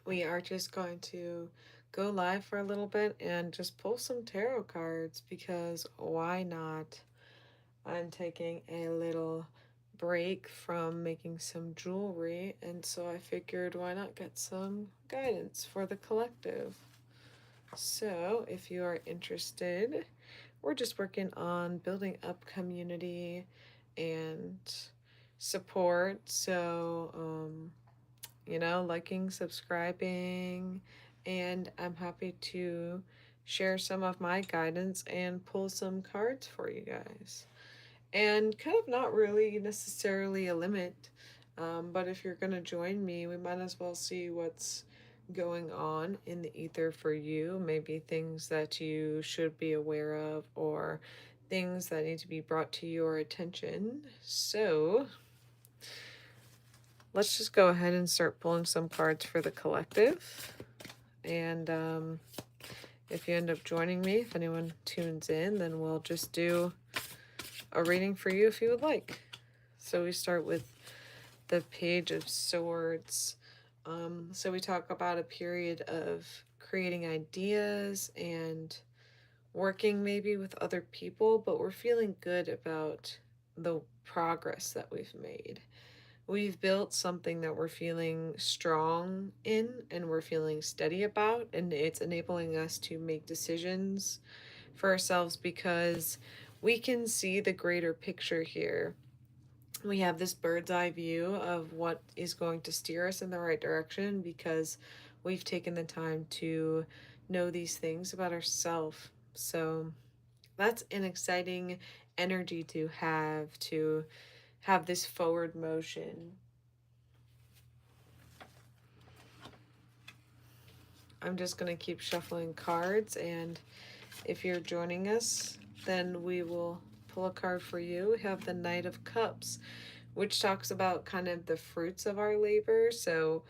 we are just going to go live for a little bit and just pull some tarot cards because why not? I'm taking a little break from making some jewelry, and so I figured why not get some guidance for the collective. So, if you are interested, we're just working on building up community and support. So, liking, subscribing, and I'm happy to share some of my guidance and pull some cards for you guys. And kind of not really necessarily a limit, but if you're going to join me, we might as well see what's going on in the ether for you. Maybe things that you should be aware of, or things that need to be brought to your attention. So, let's just go ahead and start pulling some cards for the collective. And if you end up joining me, if anyone tunes in, then we'll just do a reading for you if you would like. So we start with the Page of Swords. So we talk about a period of creating ideas and working maybe with other people, but we're feeling good about the progress that we've made. We've built something that we're feeling strong in and we're feeling steady about, and it's enabling us to make decisions for ourselves because we can see the greater picture here. We have this bird's eye view of what is going to steer us in the right direction because we've taken the time to know these things about ourselves. So that's an exciting energy to have this forward motion. I'm just going to keep shuffling cards, and if you're joining us, then we will pull a card for you. We have the Knight of Cups, which talks about kind of the fruits of our labor. So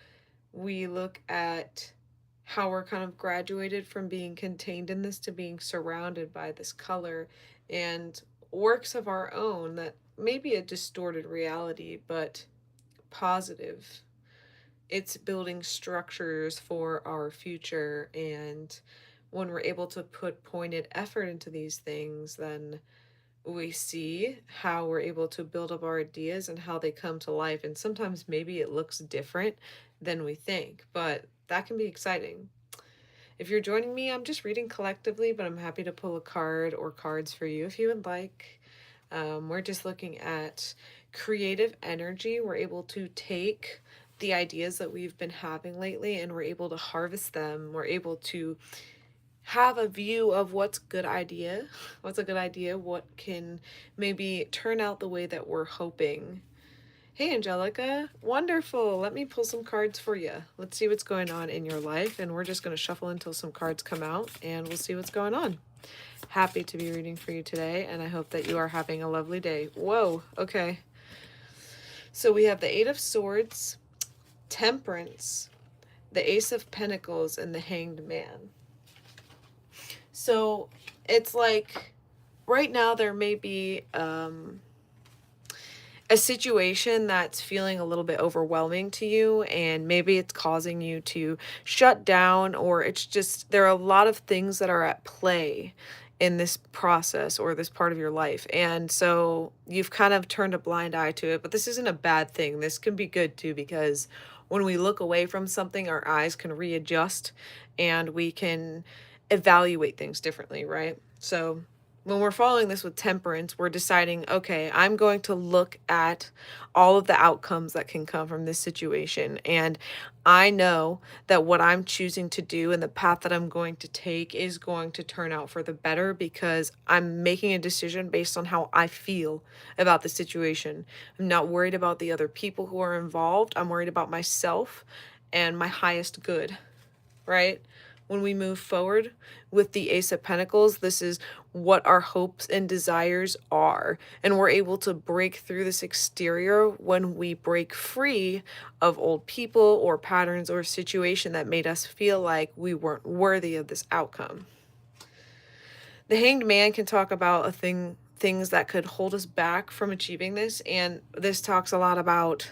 we look at how we're kind of graduated from being contained in this to being surrounded by this color and works of our own that may be a distorted reality, but positive. It's building structures for our future, and when we're able to put pointed effort into these things, then we see how we're able to build up our ideas and how they come to life. And sometimes maybe it looks different than we think, but that can be exciting. If you're joining me, I'm just reading collectively, but I'm happy to pull a card or cards for you if you would like. We're just looking at creative energy. We're able to take the ideas that we've been having lately and we're able to harvest them. We're able to have a view of what's a good idea, what can maybe turn out the way that we're hoping. Hey, Angelica, wonderful. Let me pull some cards for you. Let's see what's going on in your life, and we're just going to shuffle until some cards come out, and we'll see what's going on. Happy to be reading for you today, and I hope that you are having a lovely day. Whoa, okay. So we have the Eight of Swords, Temperance, the Ace of Pentacles, and the Hanged Man. So it's like right now there may be a situation that's feeling a little bit overwhelming to you, and maybe it's causing you to shut down, or it's just there are a lot of things that are at play in this process or this part of your life. And so you've kind of turned a blind eye to it, but this isn't a bad thing. This can be good too, because when we look away from something, our eyes can readjust and we can evaluate things differently, right? So when we're following this with temperance, we're deciding, okay, I'm going to look at all of the outcomes that can come from this situation. And I know that what I'm choosing to do and the path that I'm going to take is going to turn out for the better because I'm making a decision based on how I feel about the situation. I'm not worried about the other people who are involved. I'm worried about myself and my highest good, right? When we move forward with the Ace of Pentacles, this is what our hopes and desires are. And we're able to break through this exterior when we break free of old people or patterns or situation that made us feel like we weren't worthy of this outcome. The Hanged Man can talk about things that could hold us back from achieving this, and this talks a lot about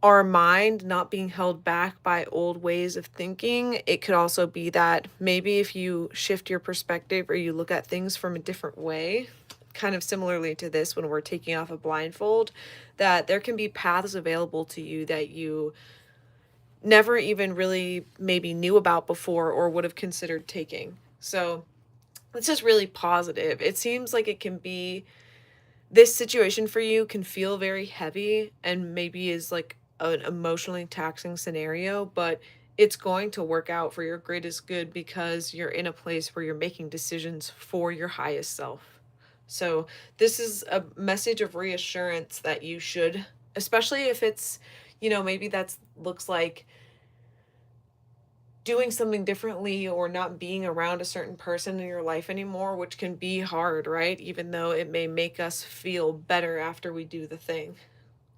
our mind not being held back by old ways of thinking. It could also be that maybe if you shift your perspective or you look at things from a different way, kind of similarly to this when we're taking off a blindfold, that there can be paths available to you that you never even really maybe knew about before or would have considered taking. So it's just really positive. It seems like it can be, this situation for you can feel very heavy and maybe is like an emotionally taxing scenario, but it's going to work out for your greatest good because you're in a place where you're making decisions for your highest self. So, this is a message of reassurance that you should, especially if it's, maybe that's looks like doing something differently or not being around a certain person in your life anymore, which can be hard, right? Even though it may make us feel better after we do the thing.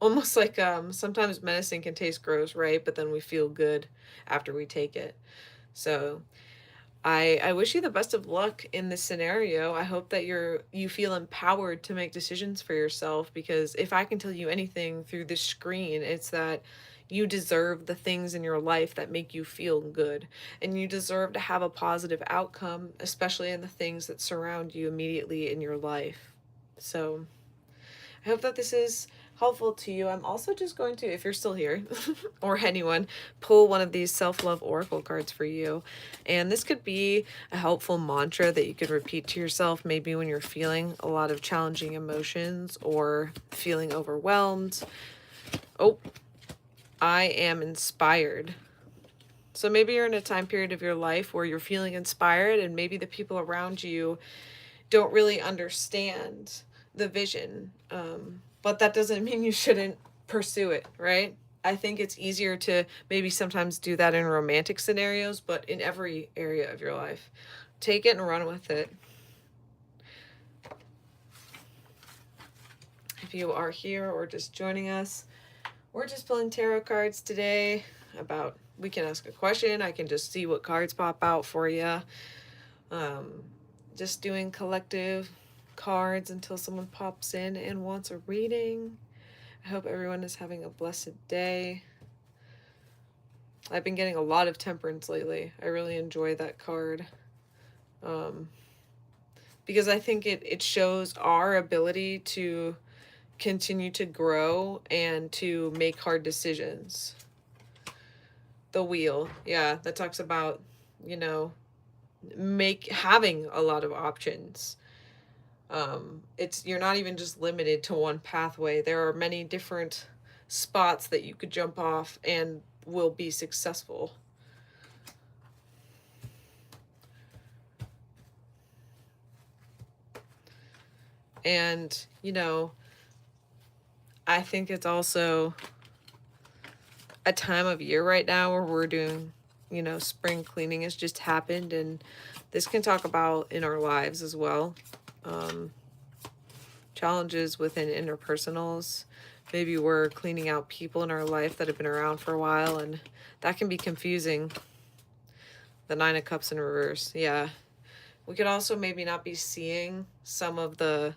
Almost like sometimes medicine can taste gross, right? But then we feel good after we take it. So I wish you the best of luck in this scenario. I hope that you feel empowered to make decisions for yourself, because if I can tell you anything through this screen, it's that you deserve the things in your life that make you feel good, and you deserve to have a positive outcome, especially in the things that surround you immediately in your life. So, I hope that this is helpful to you. I'm also just going to, if you're still here, or anyone, pull one of these self love oracle cards for you. And this could be a helpful mantra that you could repeat to yourself, maybe when you're feeling a lot of challenging emotions or feeling overwhelmed. Oh, I am inspired. So maybe you're in a time period of your life where you're feeling inspired, and maybe the people around you don't really understand the vision. But that doesn't mean you shouldn't pursue it, right? I think it's easier to maybe sometimes do that in romantic scenarios, but in every area of your life, take it and run with it. If you are here or just joining us, we're just pulling tarot cards today. We can ask a question, I can just see what cards pop out for you. Um, just doing collective cards until someone pops in and wants a reading. I hope everyone is having a blessed day. I've been getting a lot of temperance lately. I really enjoy that card. Because I think it shows our ability to continue to grow and to make hard decisions. The wheel, yeah, that talks about, you know, having a lot of options. It's You're not even just limited to one pathway. There are many different spots that you could jump off and will be successful. And, I think it's also a time of year right now where we're doing, spring cleaning has just happened, and this can talk about in our lives as well. Challenges within interpersonals. Maybe we're cleaning out people in our life that have been around for a while, and that can be confusing. The Nine of Cups in reverse. Yeah. We could also maybe not be seeing some of the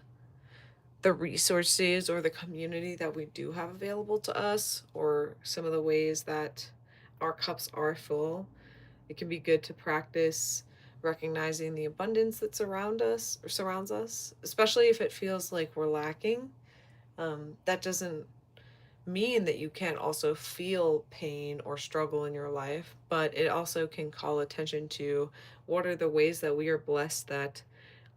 resources or the community that we do have available to us, or some of the ways that our cups are full. It can be good to practice recognizing the abundance that surrounds us, especially if it feels like we're lacking. That doesn't mean that you can't also feel pain or struggle in your life, but it also can call attention to what are the ways that we are blessed that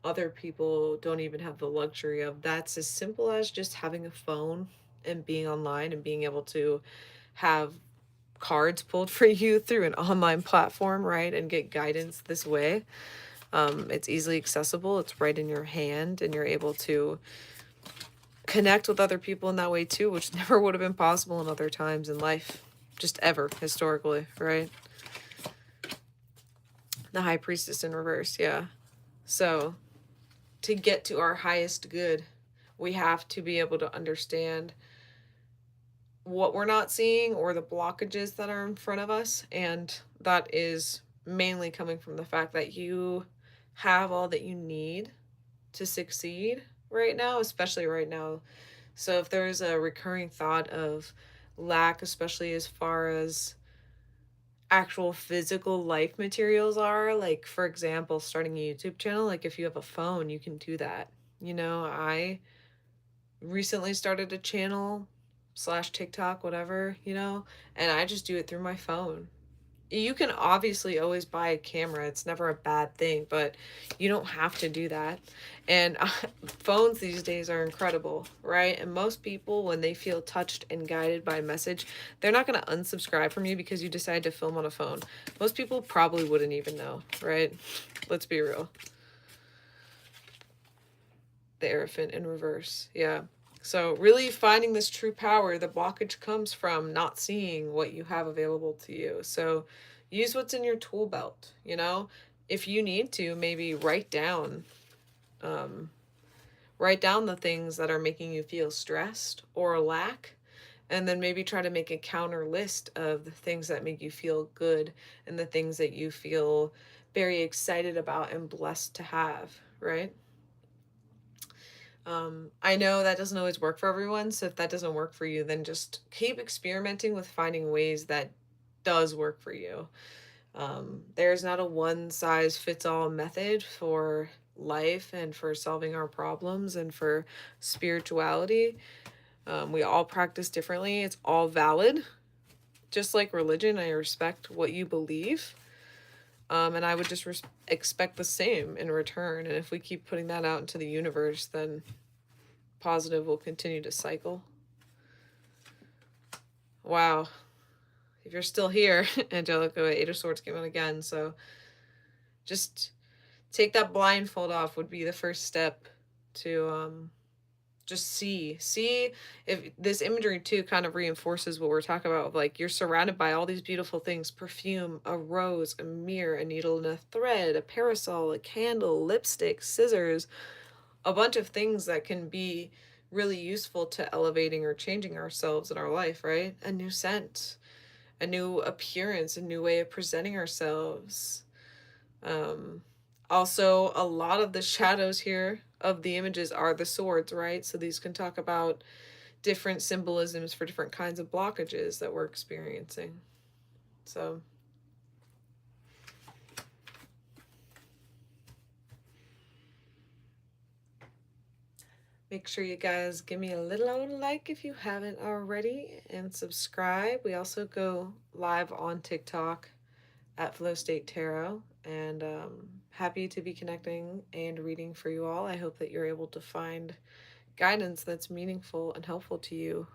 other people don't even have the luxury of. That's as simple as just having a phone and being online and being able to have cards pulled for you through an online platform, right? And get guidance this way. It's easily accessible, it's right in your hand, and you're able to connect with other people in that way too, which never would have been possible in other times in life, just ever, historically, right? The High Priestess in reverse, yeah. So, to get to our highest good, we have to be able to understand what we're not seeing or the blockages that are in front of us. And that is mainly coming from the fact that you have all that you need to succeed right now, especially right now. So if there's a recurring thought of lack, especially as far as actual physical life materials are. Like, for example, starting a YouTube channel, like if you have a phone, you can do that. You know, I recently started a channel slash TikTok, whatever, you know, and I just do it through my phone. You can obviously always buy a camera. It's never a bad thing, but you don't have to do that. And phones these days are incredible, right? And most people, when they feel touched and guided by a message, they're not going to unsubscribe from you because you decided to film on a phone. Most people probably wouldn't even know, right? Let's be real. The Hierophant in reverse. Yeah. So, really finding this true power, the blockage comes from not seeing what you have available to you. So, use what's in your tool belt, you know? If you need to, maybe um, write down the things that are making you feel stressed or lack, and then maybe try to make a counter list of the things that make you feel good and the things that you feel very excited about and blessed to have, right? I know that doesn't always work for everyone, so if that doesn't work for you, then just keep experimenting with finding ways that does work for you. There's not a one size fits all method for life and for solving our problems and for spirituality. We all practice differently. It's all valid. Just like religion, I respect what you believe. And I would just expect the same in return. And if we keep putting that out into the universe, then positive will continue to cycle. Wow. If you're still here, Angelica, Eight of Swords came out again. So just take that blindfold off would be the first step to just see if this imagery too kind of reinforces what we're talking about. Like, you're surrounded by all these beautiful things: perfume, a rose, a mirror, a needle and a thread, a parasol, a candle, lipstick, scissors, a bunch of things that can be really useful to elevating or changing ourselves in our life, right? A new scent, a new appearance, a new way of presenting ourselves. Um, Also, a lot of the shadows here of the images are the swords, right? So these can talk about different symbolisms for different kinds of blockages that we're experiencing. So make sure you guys give me a little old like if you haven't already, and subscribe. We also go live on TikTok at Flow State Tarot, and happy to be connecting and reading for you all. I hope that you're able to find guidance that's meaningful and helpful to you